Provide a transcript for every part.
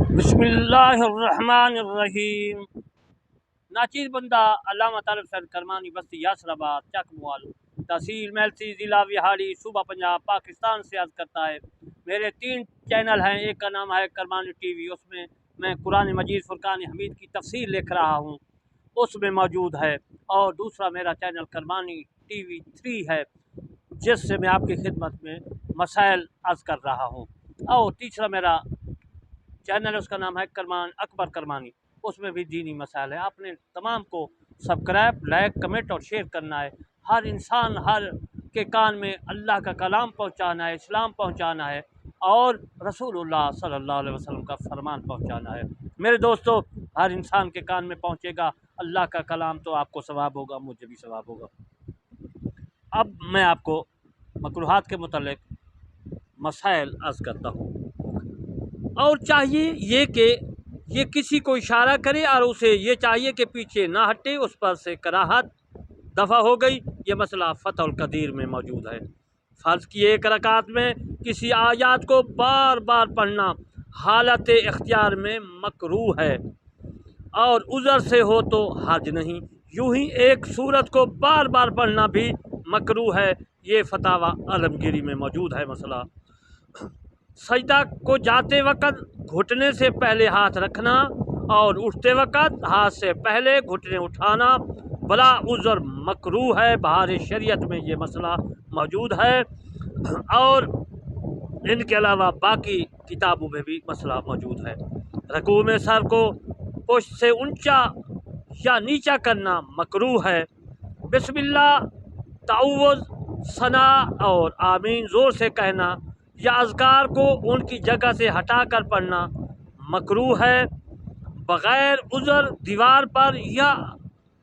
बिस्मिल्लाहिर्रहमानिर्रहीम। नाचीज़ बंदा अल्लामा तालिब सैयद करमानी बस्ती यासराबाद चकमुआल तहसील मेलसी ज़िला विहाड़ी सूबा पंजाब पाकिस्तान से अर्ज़ करता है। मेरे 3 चैनल हैं। एक का नाम है करमानी टीवी, उसमें मैं कुरान मजीद फुरकान हमीद की तफसीर लिख रहा हूँ, उसमें मौजूद है। और दूसरा मेरा चैनल करमानी टीवी 3 है, जिससे मैं आपकी खिदमत में मसाइल अर्ज़ कर रहा हूँ। और तीसरा मेरा चैनल, उसका नाम है करमान अकबर करमानी, उसमें भी दीनी मसाइल है। आपने तमाम को सब्सक्राइब, लाइक, कमेंट और शेयर करना है। हर इंसान हर के कान में अल्लाह का कलाम पहुंचाना है, इस्लाम पहुंचाना है और रसूलुल्लाह सल्लल्लाहु अलैहि वसल्लम का फरमान पहुंचाना है। मेरे दोस्तों, हर इंसान के कान में पहुंचेगा अल्लाह का कलाम तो आपको सवाब होगा, मुझे भी सवाब होगा। अब मैं आपको मकरूहात के मुतल्लिक मसाइल अर्ज़ करता हूँ। और चाहिए ये कि ये किसी को इशारा करे और उसे ये चाहिए कि पीछे ना हटे, उस पर से कराहत दफ़ा हो गई। ये मसला फ़तहुल क़दीर में मौजूद है। फ़र्ज़ की एक रकात में किसी आयत को बार बार पढ़ना हालत इख्तियार में मकरूह है और उज़र से हो तो हर्ज नहीं। यूं ही एक सूरत को बार बार पढ़ना भी मकरूह है। ये फतावा आलमगीरी में मौजूद है मसला। सजदा को जाते वक़्त घुटने से पहले हाथ रखना और उठते वक़्त हाथ से पहले घुटने उठाना बला उज़र मकरूह है। बहार शरीयत में ये मसला मौजूद है और इनके अलावा बाकी किताबों में भी मसला मौजूद है। रकू में सर को पुष्ट से ऊंचा या नीचा करना मकरूह है। बिस्मिल्लाह, ताउव्वुज़, सना और आमीन ज़ोर से कहना या अज़कार को उनकी जगह से हटाकर पढ़ना मकरूह है। बग़ैर उज़र दीवार पर या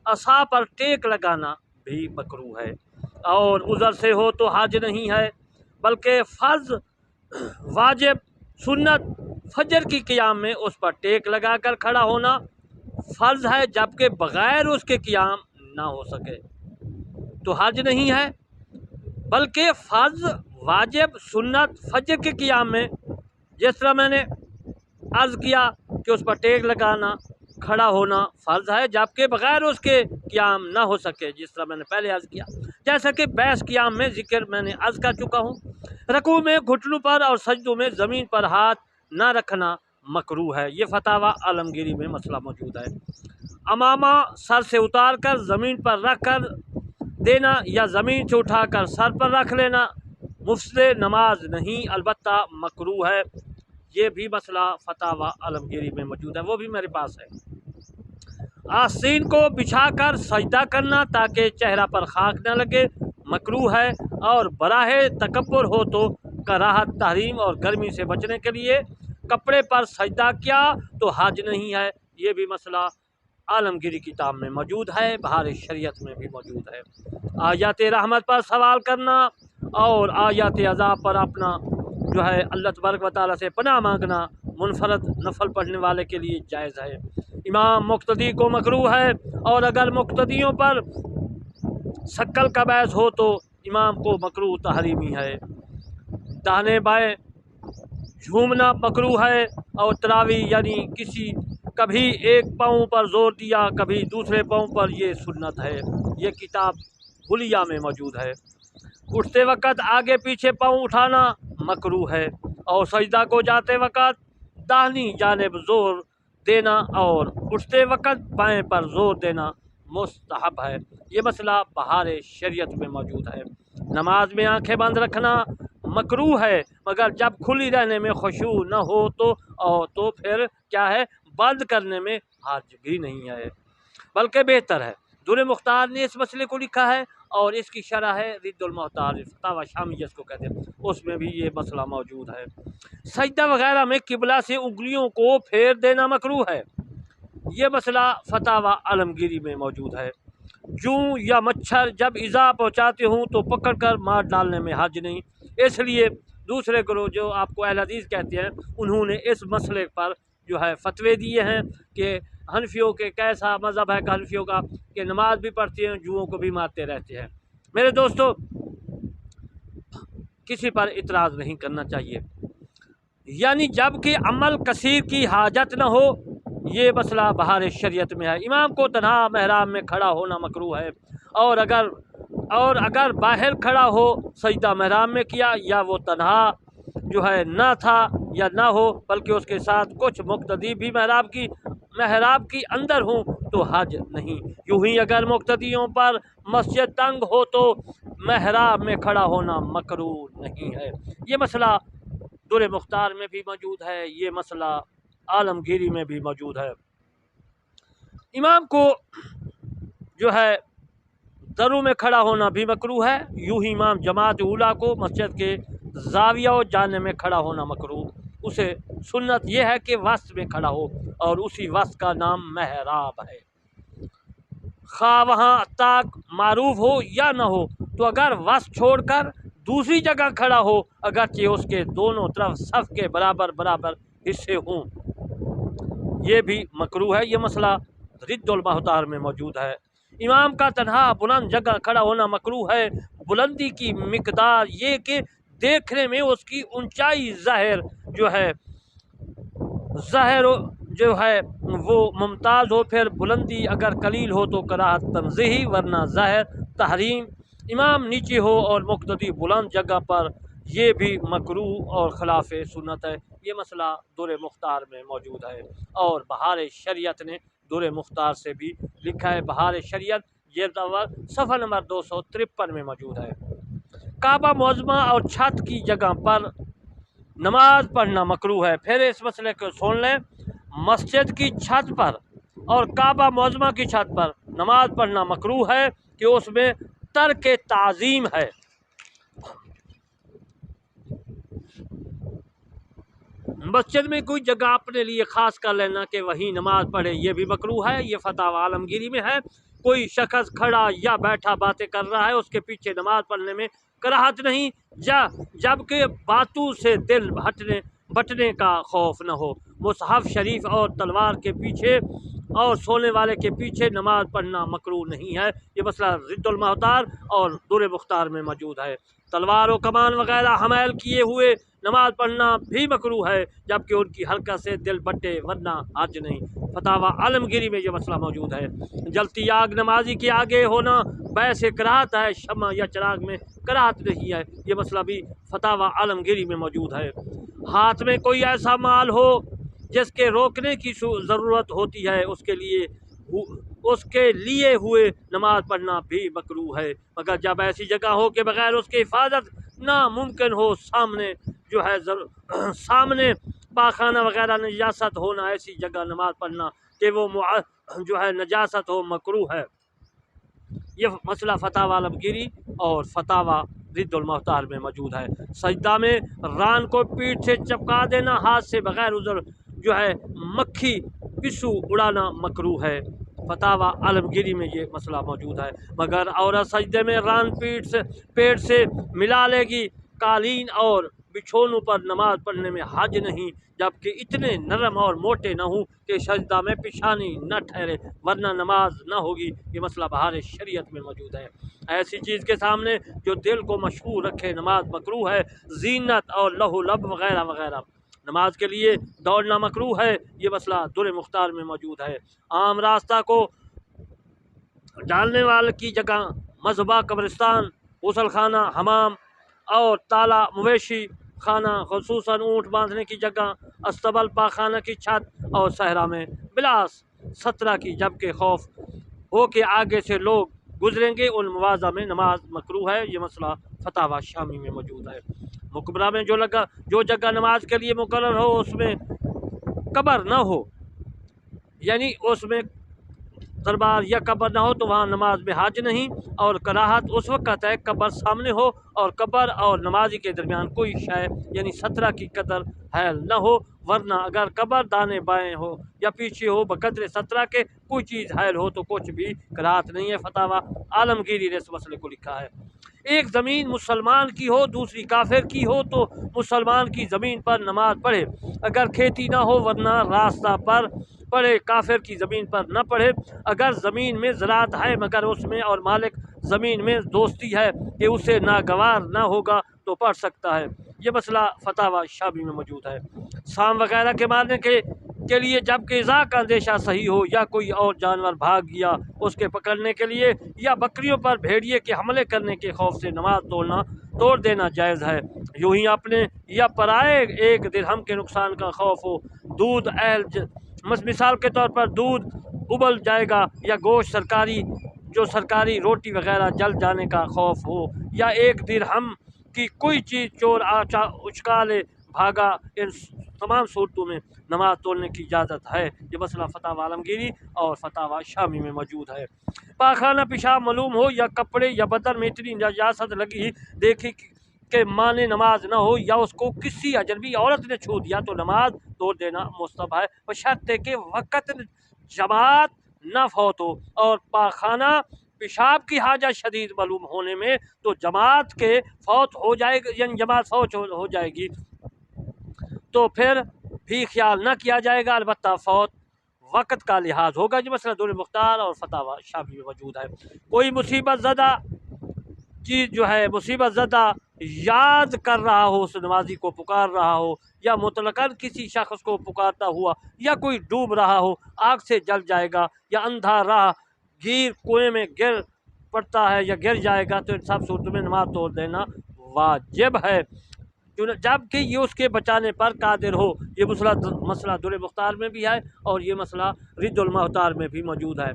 असा पर टेक लगाना भी मकरूह है। और उज़र से हो तो हर्ज नहीं है, बल्कि फ़र्ज़, वाजिब, सुन्नत, फजर की क़ियाम में उस पर टेक लगाकर खड़ा होना फ़र्ज़ है, जबकि बग़ैर उसके क़ियाम ना हो सके तो हर्ज नहीं है। बल्कि फ़र्ज़, वाजिब, सुन्नत, फजर के क़ियाम में जिस तरह मैंने अर्ज़ किया कि उस पर टेक लगाना, खड़ा होना फ़र्ज़ है, जबकि बग़ैर उसके क़ियाम ना हो सके, जिस तरह मैंने पहले अर्ज़ किया। जैसा कि बैस क़ियाम में ज़िक्र मैंने अर्ज़ कर चुका हूँ। रकू में घुटनों पर और सजदों में ज़मीन पर हाथ ना रखना मकरूह है। ये फतावा आलमगीरी में मसला मौजूद है। अमामा सर से उतार कर ज़मीन पर रख कर देना या ज़मीन से उठाकर सर पर रख लेना मुफ्सद नमाज नहीं, अलबत्ता मकरूह है। ये भी मसला फतावा आलमगीरी में मौजूद है, वो भी मेरे पास है। आस्तीन को बिछाकर सजदा करना ताकि चेहरा पर खाक न लगे मकरूह है। और बराहे तकब्बुर हो तो कराहत, तहरीम और गर्मी से बचने के लिए कपड़े पर सजदा किया तो हर्ज नहीं है। ये भी मसला आलमगीरी किताब में मौजूद है, बहार शरीयत में भी मौजूद है। आयत रहमत पर सवाल करना और आयत अज़ाब पर अपना जो है अल्लाह तबारक व तआला से पनाह मांगना मुनफरद नफल पढ़ने वाले के लिए जायज़ है। इमाम मुक्तदी को मकरूह है और अगर मुक्तदियों पर शक्ल का बहस हो तो इमाम को मकरूह तहरीमी है। दाहिने बाएँ झूमना मकरूह है और तरावी यानी किसी कभी एक पाँव पर जोर दिया कभी दूसरे पाँव पर, ये सुन्नत है। ये किताब हुलिया में मौजूद है। उठते वक़्त आगे पीछे पाँव उठाना मकरूह है और सजदा को जाते वक़्त दाहिनी जानिब ज़ोर देना और उठते वक़्त बाएं पर ज़ोर देना मुस्तहब है। ये मसला बहार शरीयत में मौजूद है। नमाज में आंखें बंद रखना मकरूह है, मगर जब खुली रहने में खुशू न हो तो फिर क्या है, बंद करने में हर्ज भी नहीं है, बल्कि बेहतर है। दुर मुख्तार ने इस मसले को लिखा है और इसकी शरह है रिद्दुल मोहतार, फतावा शामी जिसको कहते हैं, उसमें भी ये मसला मौजूद है। सजदा वगैरह में किबला से उंगलियों को फेर देना मकरूह है। ये मसला फतावा आलमगीरी में मौजूद है। जूं या मच्छर जब इज़ा पहुँचाते हूँ तो पकड़ कर मार डालने में हर्ज नहीं। इसलिए दूसरे गुरु जो आपको अहले हदीस कहते हैं, उन्होंने इस मसले पर जो है फतवे दिए हैं कि हनफियों के कैसा मज़हब है हनफियों का कि नमाज भी पढ़ते हैं, जुओं को भी मारते रहते हैं। मेरे दोस्तों, किसी पर इतराज़ नहीं करना चाहिए। यानी जबकि अमल कसीर की हाजत न हो, ये मसला बहार शरीयत में है। इमाम को तन्हा महराब में खड़ा होना मकरूह है, और अगर बाहर खड़ा हो सजदा महराब में किया, या वो तन्हा जो है ना था या ना हो, बल्कि उसके साथ कुछ मुक्तदी भी महराब की अंदर हूँ, तो हज नहीं। यूं ही अगर मुक्तदियों पर मस्जिद तंग हो तो महराब में खड़ा होना मकरूह नहीं है। ये मसला दुर मुख्तार में भी मौजूद है, ये मसला आलमगीरी में भी मौजूद है। इमाम को जो है दरों में खड़ा होना भी मकरूह है। यूँ ही इमाम जमात उला को मस्जिद के जाविया और जाने में खड़ा होना मकरूह, उसे सुन्नत यह है कि वस्त में खड़ा हो, और उसी वस्त का नाम महराब है। खा वहाँ ताक मारूफ हो या न हो, तो अगर वस्त छोड़कर दूसरी जगह खड़ा हो, अगरचे उसके दोनों तरफ सफ के बराबर बराबर हिस्से हों, ये भी मकरूह है। ये मसला रिद्दुल महतार में मौजूद है। इमाम का तन्हा बुलंद जगह खड़ा होना मकरूह है। बुलंदी की मिकदार ये कि देखने में उसकी ऊंचाई ज़ाहिर जो है वो मुमताज़ हो। फिर बुलंदी अगर कलील हो तो कराहत तंज़ीही, वरना ज़ाहिर तहरीम। इमाम नीचे हो और मुक्तदी बुलंद जगह पर, ये भी मकरूह और खिलाफ सुन्नत है। ये मसला दुर मुख्तार में मौजूद है, और बहार शरीयत ने दुर मुख्तार से भी लिखा है। बहार शरीयत ये सफ़ा नंबर 253 में मौजूद है। काबा मुअज़्ज़मा और छत की जगह पर नमाज पढ़ना मकरूह है। फिर इस मसले को सुन लें। मस्जिद की छत पर और काबा मुअज़्ज़मा की छत पर नमाज पढ़ना मकरूह है कि उसमें तर्क ताज़ीम है। मस्जिद में कोई जगह अपने लिए ख़ास कर लेना कि वहीं नमाज पढ़े, ये भी मकरूह है। ये फतावा आलमगीरी में है। कोई शख्स खड़ा या बैठा बातें कर रहा है, उसके पीछे नमाज पढ़ने में कराहत नहीं, जबकि बातों से दिल बटने का खौफ न हो। मुसहफ़ शरीफ और तलवार के पीछे और सोने वाले के पीछे नमाज पढ़ना मकरूह नहीं है। ये मसला रिद्दुल महतार और दुर मुख्तार में मौजूद है। तलवार और कमान वगैरह हमैल किए हुए नमाज पढ़ना भी मकरूह है, जबकि उनकी हरकत से दिल बटे, वरना हज नहीं। फतावा आलमगीरी में ये मसला मौजूद है। जलती आग नमाजी के आगे होना वैसे कराहत है, शमा या चिराग में कराहत नहीं है। ये मसला भी फतावा आलमगीरी में मौजूद है। हाथ में कोई ऐसा माल हो जिसके रोकने की ज़रूरत होती है, उसके लिए हुए नमाज पढ़ना भी मकरूह है, मगर जब ऐसी जगह हो कि बगैर उसकी हिफाजत नामुमकिन हो। सामने पाखाना वगैरह नजासत होना, ऐसी जगह नमाज पढ़ना कि वो जो है नजासत हो, मकरूह है। ये मसला फतावा आलमगीरी और फतावा रिद्दुल महतार में मौजूद है। सजदा में रान को पीठ से चपका देना, हाथ से बगैर उधर जो है मक्खी पिस्सू उड़ाना मकरूह है। फतावा आलमगीरी में ये मसला मौजूद है। मगर औरत सजदे में रान पेट से मिला लेगी, कालीन और बिछोनों पर नमाज पढ़ने में हज नहीं, जबकि इतने नरम और मोटे न हों कि सजदा में पिशानी न ठहरे, वरना नमाज न होगी। ये मसला बहार शरीयत में मौजूद है। ऐसी चीज़ के सामने जो दिल को मशहूर रखे, नमाज मकरूह है। जीनत और लहू लब वगैरह वगैरह नमाज के लिए दौड़ना मकरूह है। ये मसला दुर मुख्तार में मौजूद है। आम रास्ता को डालने वाले की जगह मज़बा, कब्रिस्तान, गुसल खाना, हमाम और ताला मवेशी खाना, खुसूसन ऊँट बांधने की जगह, अस्तबल पाखाना की छत और सहरा में बिलास सतरा की जबकि खौफ हो कि आगे से लोग गुजरेंगे, उन मवाज़ा में नमाज मकरूह है। ये मसला फतावा शामी में मौजूद है। मुकबरा में जो जगह नमाज के लिए मुकर्रर हो उसमें कब्र न हो, यानी उसमें दरबार या कब्र ना हो, तो वहाँ नमाज में हज नहीं। और कराहत उस वक़्त है कब्र सामने हो और कब्र और नमाजी के दरमियान कोई शय यानी सतरा की कदर हैल न हो, वरना अगर कब्र दाने बाएँ हो या पीछे हो बकदर सतरा के कोई चीज़ हैल हो तो कुछ भी कराहत नहीं है। फतावा आलमगीरी ने इस मसले को लिखा है। एक ज़मीन मुसलमान की हो दूसरी काफिर की हो तो मुसलमान की ज़मीन पर नमाज पढ़े, अगर खेती ना हो, वरना रास्ता पर पढ़े, काफिर की ज़मीन पर न पढ़े। अगर ज़मीन में ज़राअत है मगर उसमें और मालिक ज़मीन में दोस्ती है कि उसे नागवार ना होगा, तो पढ़ सकता है। ये मसला फतावा शामी में मौजूद है। सांप वगैरह के मारने के लिए जबकि इज़ा का अंदेशा सही हो या कोई और जानवर भाग गया उसके पकड़ने के लिए या बकरियों पर भेड़िए के हमले करने के खौफ से नमाज तोड़ देना जायज़ है। यूँ ही अपने या पराए एक दिरहम के नुकसान का खौफ हो, दूध मिसाल के तौर पर दूध उबल जाएगा या गोश्त सरकारी रोटी वगैरह जल जाने का खौफ हो या एक दिरहम की कोई चीज़ चोर उचका ले भागा, इन तमाम सूरतों में नमाज तोड़ने की इजाज़त है। ये मसला फतावा आलमगीरी और फतावा शामी में मौजूद है। पाखाना पेशाब मालूम हो या कपड़े या बदन में इतनी नजासत लगी देखी के माने नमाज न हो या उसको किसी अजनबी औरत ने छू दिया तो नमाज तोड़ देना मुस्तहब है, बशर्ते के वक़्त जमात न फौत हो। और पाखाना पेशाब की हाजा शदीद मालूम होने में तो जमात के फौत हो जाएगी, यानी जमात फौत हो जाएगी तो फिर भी ख्याल न किया जाएगा, अलबत्ता फौत वक़्त का लिहाज होगा। जो मसला दुर मुख्तार और फतावा शाफी में मौजूद है। कोई मुसीबत ज़दा चीज़ जो है मुसीबत ज़दा याद कर रहा हो, उस नमाजी को पुकार रहा हो या मुतलकन किसी शख्स को पुकारता हुआ या कोई डूब रहा हो, आग से जल जाएगा या अंधा राह कुएं में गिर पड़ता है या गिर जाएगा तो इन सब सूरतों में नमाज तोड़ देना वाजिब है, जबकि ये उसके बचाने पर कादिर हो। ये मसला दुर मुख्तार में भी है और ये मसला रिद्दुल मुख्तार में भी मौजूद है।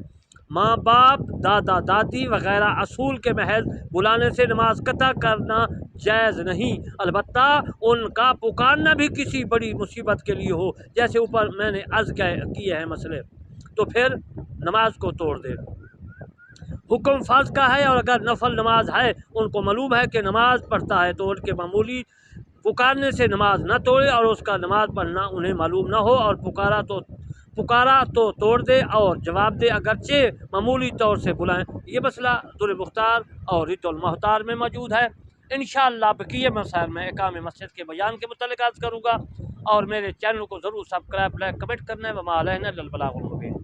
माँ बाप, दादा दादी वगैरह असूल के महज बुलाने से नमाज कता करना जायज़ नहीं, अलबत्ता उनका पुकारना भी किसी बड़ी मुसीबत के लिए हो, जैसे ऊपर मैंने अर्ज़ किए हैं मसले, तो फिर नमाज को तोड़ दे। हुक्म फ़र्ज का है और अगर नफल नमाज है, उनको मालूम है कि नमाज पढ़ता है तो उनके मामूली पुकारने से नमाज न तोड़े और उसका नमाज पढ़ना उन्हें मालूम न हो और पुकारा तो तोड़ दे और जवाब दे अगरचे मामूली तौर से बुलाएं। ये मसला दुर मुख्तार और रिद्दुल मुख्तार में मौजूद है। इंशाअल्लाह बकिया मसाइल में इकाम मस्जिद के बयान के मुतल्लिक़ अर्ज़ करूँगा और मेरे चैनल को ज़रूर सब्सक्राइब, लाइक, कमेंट करना है। वमा अलैना इल्लल बलागुल मुबीन।